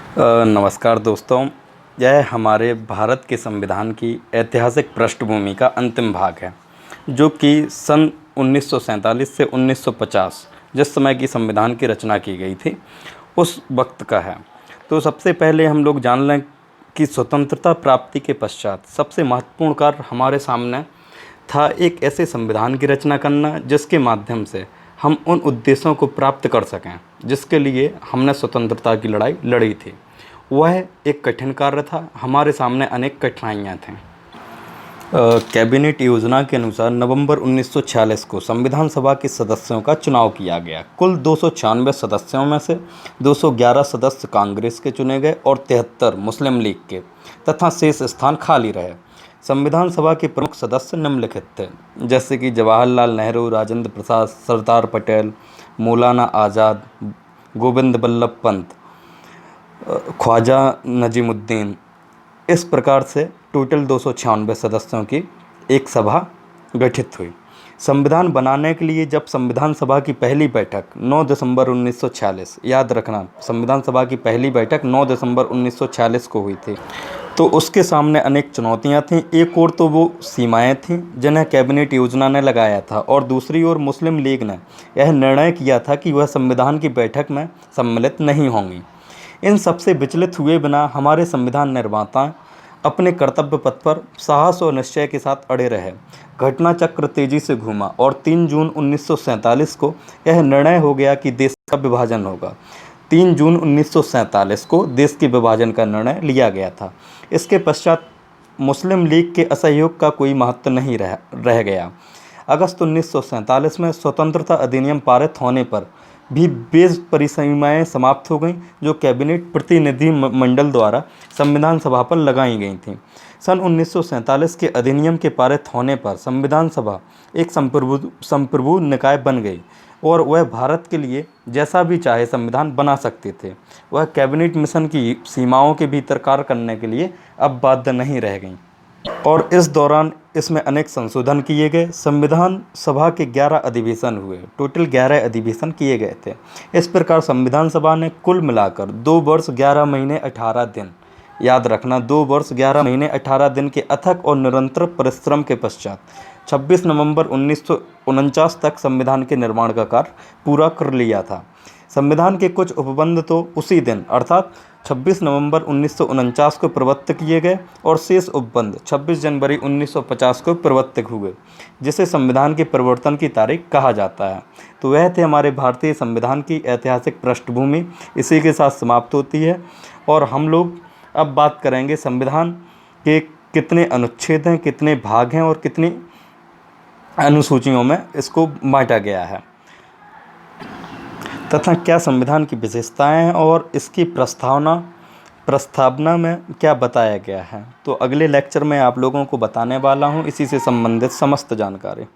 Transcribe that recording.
नमस्कार दोस्तों। यह हमारे भारत के संविधान की ऐतिहासिक पृष्ठभूमि का अंतिम भाग है, जो कि सन 1947 से 1950 जिस समय की संविधान की रचना की गई थी उस वक्त का है। तो सबसे पहले हम लोग जान लें कि स्वतंत्रता प्राप्ति के पश्चात सबसे महत्वपूर्ण कार्य हमारे सामने था एक ऐसे संविधान की रचना करना जिसके माध्यम से हम उन उद्देश्यों को प्राप्त कर सकें जिसके लिए हमने स्वतंत्रता की लड़ाई लड़ी थी। वह एक कठिन कार्य था, हमारे सामने अनेक कठिनाइयाँ थीं। कैबिनेट योजना के अनुसार नवंबर 1946 को संविधान सभा के सदस्यों का चुनाव किया गया। कुल 296 सदस्यों में से 211 सदस्य कांग्रेस के चुने गए और 73 मुस्लिम लीग के, तथा शेष स्थान खाली रहे। संविधान सभा के प्रमुख सदस्य निम्नलिखित थे, जैसे कि जवाहरलाल नेहरू, राजेंद्र प्रसाद, सरदार पटेल, मौलाना आज़ाद, गोविंद बल्लभ पंत, ख्वाजा नजीमुद्दीन। इस प्रकार से टोटल 296 सदस्यों की एक सभा गठित हुई। संविधान बनाने के लिए जब संविधान सभा की पहली बैठक 9 दिसंबर 1946, याद रखना संविधान सभा की पहली बैठक 9 दिसंबर 1946 को हुई थी, तो उसके सामने अनेक चुनौतियां थीं। एक ओर तो वो सीमाएं थीं जिन्हें कैबिनेट योजना ने लगाया था, और दूसरी ओर मुस्लिम लीग ने यह निर्णय किया था कि वह संविधान की बैठक में सम्मिलित नहीं होंगी। इन सबसे विचलित हुए बिना हमारे संविधान निर्माता अपने कर्तव्य पथ पर साहस और निश्चय के साथ अड़े रहे। घटना चक्र तेजी से घूमा और 3 जून 1947 को यह निर्णय हो गया कि देश का विभाजन होगा। 3 जून 1947 को देश के विभाजन का निर्णय लिया गया था। इसके पश्चात मुस्लिम लीग के असहयोग का कोई महत्व नहीं रह गया। अगस्त 1947 में स्वतंत्रता अधिनियम पारित होने पर भी बेस परिसीमाएँ समाप्त हो गईं, जो कैबिनेट प्रतिनिधि मंडल द्वारा संविधान सभा पर लगाई गई थीं। सन 1947 के अधिनियम के पारित होने पर संविधान सभा एक संप्रभु निकाय बन गई और वह भारत के लिए जैसा भी चाहे संविधान बना सकते थे। वह कैबिनेट मिशन की सीमाओं के भीतर कार्य करने के लिए अब बाध्य नहीं रह गई, और इस दौरान इसमें अनेक संशोधन किए गए। संविधान सभा के 11 अधिवेशन हुए, टोटल 11 अधिवेशन किए गए थे। इस प्रकार संविधान सभा ने कुल मिलाकर 2 वर्ष 11 महीने 18 दिन, याद रखना 2 वर्ष 11 महीने 18 दिन के अथक और निरंतर परिश्रम के पश्चात 26 नवंबर 1949 तक संविधान के निर्माण का कार्य पूरा कर लिया था। संविधान के कुछ उपबंध तो उसी दिन अर्थात 26 नवंबर 1949 को प्रवृत्त किए गए और शेष उपबंध 26 जनवरी 1950 को प्रवृत्त हुए, जिसे संविधान के परिवर्तन की तारीख कहा जाता है। तो वह थे हमारे भारतीय संविधान की ऐतिहासिक पृष्ठभूमि। इसी के साथ समाप्त होती है, और हम लोग अब बात करेंगे संविधान के कितने अनुच्छेद हैं, कितने भाग हैं और कितनी अनुसूचियों में इसको बांटा गया है, तथा क्या संविधान की विशेषताएं हैं और इसकी प्रस्तावना में क्या बताया गया है। तो अगले लेक्चर में आप लोगों को बताने वाला हूं इसी से संबंधित समस्त जानकारी।